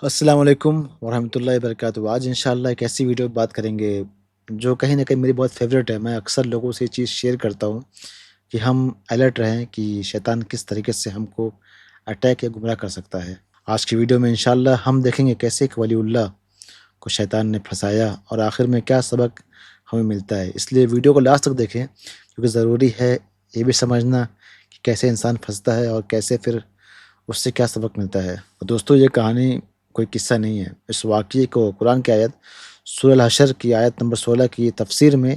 السلام علیکم ورحمۃ اللہ وبرکاتہ۔ آج انشاءاللہ ایک ایسی ویڈیو بات کریں گے جو کہیں نہ کہیں میری بہت فیوریٹ ہے۔ میں اکثر لوگوں سے یہ چیز شیئر کرتا ہوں کہ ہم الرٹ رہیں کہ شیطان کس طریقے سے ہم کو اٹیک یا گمراہ کر سکتا ہے۔ آج کی ویڈیو میں انشاءاللہ ہم دیکھیں گے کیسے ایک ولی اللہ کو شیطان نے پھنسایا اور آخر میں کیا سبق ہمیں ملتا ہے۔ اس لیے ویڈیو کو لاسٹ تک دیکھیں کیونکہ ضروری ہے یہ بھی سمجھنا کہ کیسے انسان پھنستا ہے اور کیسے پھر اس سے کیا سبق ملتا ہے۔ دوستو، یہ کہانی کوئی قصہ نہیں ہے۔ اس واقعے کو قرآن کی آیت سورہ الحشر کی آیت نمبر 16 کی تفسیر میں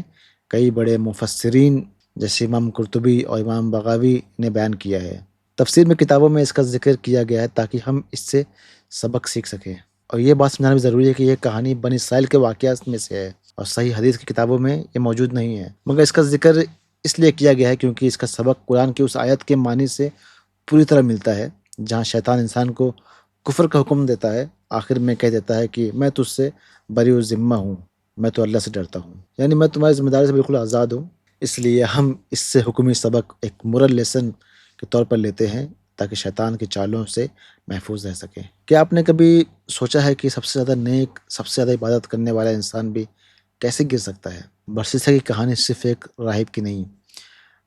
کئی بڑے مفسرین جیسے امام قرطبی اور امام بغوی نے بیان کیا ہے۔ تفسیر میں کتابوں میں اس کا ذکر کیا گیا ہے تاکہ ہم اس سے سبق سیکھ سکیں، اور یہ بات سمجھنا بھی ضروری ہے کہ یہ کہانی بنی اسرائیل کے واقعات میں سے ہے اور صحیح حدیث کی کتابوں میں یہ موجود نہیں ہے، مگر اس کا ذکر اس لیے کیا گیا ہے کیونکہ اس کا سبق قرآن کی اس آیت کے معنی سے پوری طرح ملتا ہے جہاں شیطان انسان کو کفر کا حکم دیتا ہے، آخر میں کہہ دیتا ہے کہ میں تجھ سے بری و ذمہ ہوں، میں تو اللہ سے ڈرتا ہوں، یعنی میں تمہاری ذمہ داری سے بالکل آزاد ہوں۔ اس لیے ہم اس سے حکمی سبق ایک مورل لیسن کے طور پر لیتے ہیں تاکہ شیطان کی چالوں سے محفوظ رہ سکیں۔ کیا آپ نے کبھی سوچا ہے کہ سب سے زیادہ نیک، سب سے زیادہ عبادت کرنے والا انسان بھی کیسے گر سکتا ہے؟ برسیسا کی کہانی صرف ایک راہب کی نہیں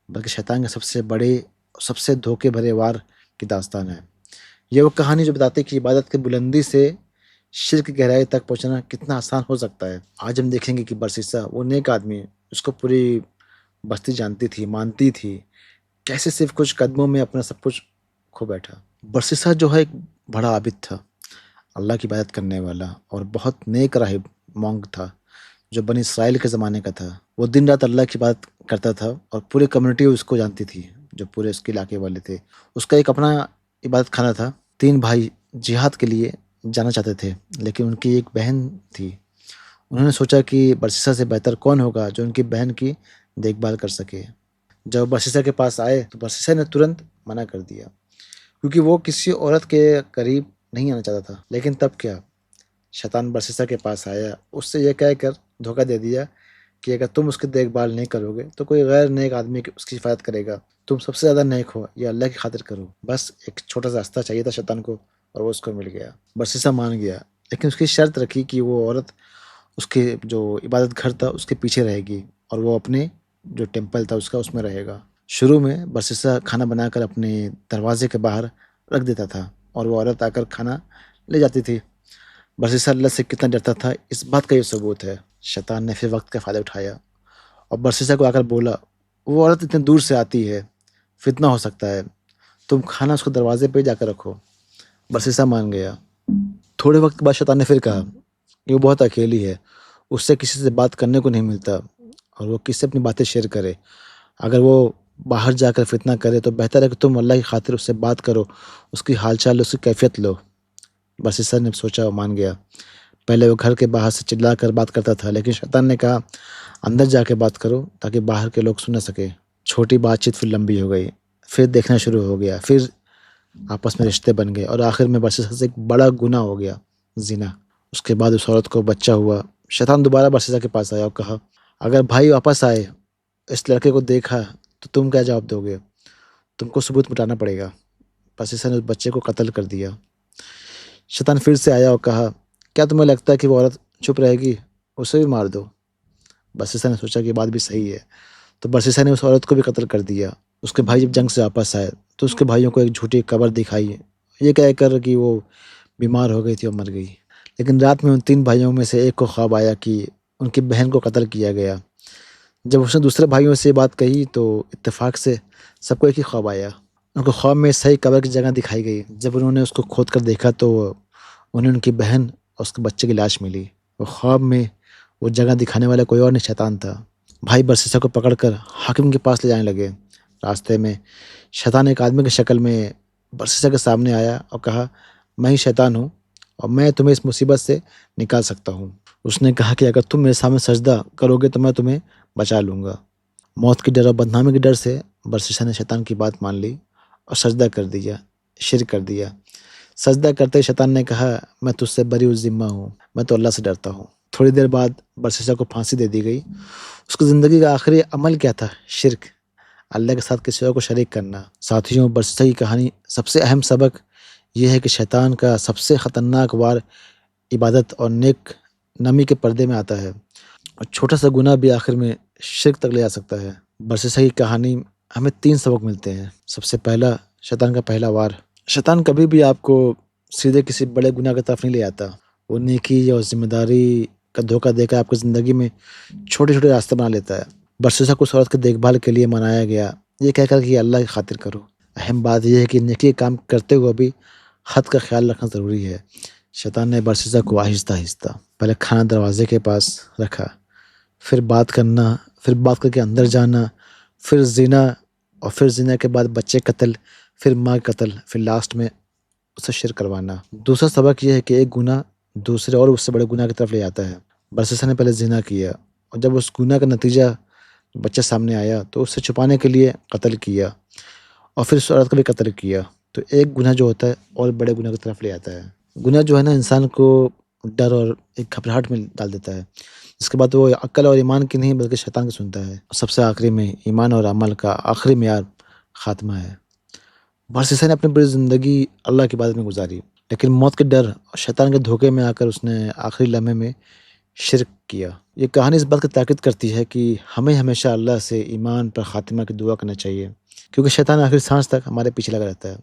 بلکہ شیطان کے سب سے بڑے، سب سے دھوکے بھرے وار کی داستان ہے۔ یہ وہ کہانی جو بتاتی ہے کہ عبادت کی بلندی سے شرک کی گہرائی تک پہنچنا کتنا آسان ہو سکتا ہے۔ آج ہم دیکھیں گے کہ برسیسا وہ نیک آدمی ہے، اس کو پوری بستی جانتی تھی، مانتی تھی، کیسے صرف کچھ قدموں میں اپنا سب کچھ کھو بیٹھا۔ برسیسا جو ہے ایک بڑا عابد تھا، اللہ کی عبادت کرنے والا اور بہت نیک راہب مونگ تھا جو بنی اسرائیل کے زمانے کا تھا۔ وہ دن رات اللہ کی عبادت کرتا تھا اور پوری کمیونٹی اس کو جانتی تھی، جو پورے اس کے علاقے والے تھے۔ اس کا ایک اپنا عبادت خانہ تھا۔ 3 بھائی جہاد کے لیے جانا چاہتے تھے لیکن ان کی ایک بہن تھی۔ انہوں نے سوچا کہ برسیسا سے بہتر کون ہوگا جو ان کی بہن کی دیکھ بھال کر سکے۔ جب برسیسا کے پاس آئے تو برسیسا نے ترنت منع کر دیا کیونکہ وہ کسی عورت کے قریب نہیں آنا چاہتا تھا۔ لیکن تب کیا، شیطان برسیسا کے پاس آیا، اس سے یہ کہہ کر دھوکہ دے دیا کہ اگر تم اس کی دیکھ بھال نہیں کرو گے تو کوئی غیر نیک آدمی اس کی حفاظت کرے گا۔ تم سب سے زیادہ نیک ہو، یہ اللہ کی خاطر کرو۔ بس ایک چھوٹا سا راستہ چاہیے تھا شیطان کو اور وہ اس کو مل گیا۔ برسیسا مان گیا لیکن اس کی شرط رکھی کہ وہ عورت اس کے جو عبادت گھر تھا اس کے پیچھے رہے گی اور وہ اپنے جو ٹیمپل تھا اس میں رہے گا۔ شروع میں برسیسا کھانا بنا کر اپنے دروازے کے باہر رکھ دیتا تھا اور وہ عورت آ کر کھانا لے جاتی تھی۔ برسیسا اللہ سے کتنا ڈرتا تھا اس بات کا یہ ثبوت ہے۔ شیطان نے پھر وقت کا فائدہ اٹھایا اور برسیسا کو آ کر بولا، وہ عورت اتنے دور سے آتی ہے، فتنہ ہو سکتا ہے، تم کھانا اس کو دروازے پہ جا کر رکھو۔ برسیسا مان گیا۔ تھوڑے وقت بعد شیطان نے پھر کہا کہ وہ بہت اکیلی ہے، اس سے کسی سے بات کرنے کو نہیں ملتا اور وہ کس سے اپنی باتیں شیئر کرے۔ اگر وہ باہر جا کر فتنہ کرے تو بہتر ہے کہ تم اللہ کی خاطر اس سے بات کرو، اس کی حال چال، اس کی کیفیت لو۔ برسیسا نے سوچا، وہ مان گیا۔ پہلے وہ گھر کے باہر سے چلا کر بات کرتا تھا لیکن شیطان نے کہا اندر جا کے بات کرو تاکہ باہر کے لوگ سن نہ سکے۔ چھوٹی بات چیت پھر لمبی ہو گئی، پھر دیکھنا شروع ہو گیا، پھر آپس میں رشتے بن گئے اور آخر میں برسیسا سے ایک بڑا گناہ ہو گیا، زنا۔ اس کے بعد اس عورت کو بچہ ہوا۔ شیطان دوبارہ برسیسا کے پاس آیا اور کہا اگر بھائی واپس آئے، اس لڑکے کو دیکھا تو تم کیا جواب دو گے؟ تم کو ثبوت مٹانا پڑے گا۔ برسیسا نے اس بچے کو قتل کر دیا۔ شیطان پھر سے آیا اور کہا کیا تمہیں لگتا ہے کہ وہ عورت چپ رہے گی؟ اسے بھی مار دو۔ برسیسا نے سوچا کہ یہ بات بھی صحیح ہے، تو برسیسا نے اس عورت کو بھی قتل کر دیا۔ اس کے بھائی جب جنگ سے واپس آئے تو اس کے بھائیوں کو ایک جھوٹی قبر دکھائی، یہ کہہ کر کہ وہ بیمار ہو گئی تھی اور مر گئی۔ لیکن رات میں ان 3 بھائیوں میں سے ایک کو خواب آیا کہ ان کی بہن کو قتل کیا گیا۔ جب اس نے دوسرے بھائیوں سے یہ بات کہی تو اتفاق سے سب کو ایک ہی خواب آیا۔ ان کو خواب میں صحیح قبر کی جگہ دکھائی گئی۔ جب انہوں نے اس کو کھود کر دیکھا تو انہیں ان کی بہن اور اس کے بچے کی لاش ملی۔ وہ خواب میں وہ جگہ دکھانے والا کوئی اور نہیں، شیطان تھا۔ بھائی برسیسا کو پکڑ کر حاکم کے پاس لے جانے لگے۔ راستے میں شیطان ایک آدمی کی شکل میں برسیسا کے سامنے آیا اور کہا میں ہی شیطان ہوں اور میں تمہیں اس مصیبت سے نکال سکتا ہوں۔ اس نے کہا کہ اگر تم میرے سامنے سجدہ کرو گے تو میں تمہیں بچا لوں گا۔ موت کی ڈر اور بدنامی کے ڈر سے برسیسا نے شیطان کی بات مان لی اور سجدہ کر دیا، شرک کر دیا۔ سجدہ کرتے ہی شیطان نے کہا میں تجھ سے بری الذمہ ہوں، میں تو اللہ سے ڈرتا ہوں۔ تھوڑی دیر بعد برسیسا کو پھانسی دے دی گئی۔ اس کی زندگی کا آخری عمل کیا تھا؟ شرک، اللہ کے ساتھ کسی اور کو شریک کرنا۔ ساتھیوں، برسیسا کی کہانی سب سے اہم سبق یہ ہے کہ شیطان کا سب سے خطرناک وار عبادت اور نیک نمی کے پردے میں آتا ہے، اور چھوٹا سا گناہ بھی آخر میں شرک تک لے جا سکتا ہے۔ برسیسا کی کہانی ہمیں 3 سبق ملتے ہیں۔ سب سے پہلا، شیطان کا پہلا وار۔ شیطان کبھی بھی آپ کو سیدھے کسی بڑے گناہ کی طرف نہیں لے آتا۔ وہ نیکی اور ذمہ داری کا دھوکہ دے کر آپ کی زندگی میں چھوٹے چھوٹے راستے بنا لیتا ہے۔ برسیسا کو اس عورت کی دیکھ بھال کے لیے منایا گیا، یہ کہہ کر کہ اللہ کی خاطر کرو۔ اہم بات یہ ہے کہ نیکی کام کرتے ہوئے بھی حد کا خیال رکھنا ضروری ہے۔ شیطان نے برسیسا کو آہستہ آہستہ پہلے کھانا دروازے کے پاس رکھا، پھر بات کر کے اندر جانا، پھر زنا، اور پھر زنا کے بعد بچے قتل، پھر ماں قتل، پھر لاسٹ میں اسے شرک کروانا۔ دوسرا سبق یہ ہے کہ ایک گناہ دوسرے اور اس سے بڑے گناہ کی طرف لے جاتا ہے۔ برسیسا نے پہلے زنا کیا، اور جب اس گناہ کا نتیجہ بچہ سامنے آیا تو اسے چھپانے کے لیے قتل کیا، اور پھر اس عورت کا بھی قتل کیا۔ تو ایک گناہ جو ہوتا ہے اور بڑے گناہ کی طرف لے جاتا ہے۔ گناہ جو ہے نا، انسان کو ڈر اور ایک گھبراہٹ میں ڈال دیتا ہے، اس کے بعد وہ عقل اور ایمان کی نہیں بلکہ شیطان کی سنتا ہے۔ سب سے آخری میں ایمان اور عمل کا آخری معیار خاتمہ ہے۔ برسیسا نے اپنی پوری زندگی اللہ کی عبادت میں گزاری، لیکن موت کے ڈر اور شیطان کے دھوکے میں آ کر اس نے آخری لمحے میں شرک کیا۔ یہ کہانی اس بات کی تاکید کرتی ہے کہ ہمیں ہمیشہ اللہ سے ایمان پر خاتمہ کی دعا کرنا چاہیے، کیونکہ شیطان آخری سانس تک ہمارے پیچھے لگا رہتا ہے۔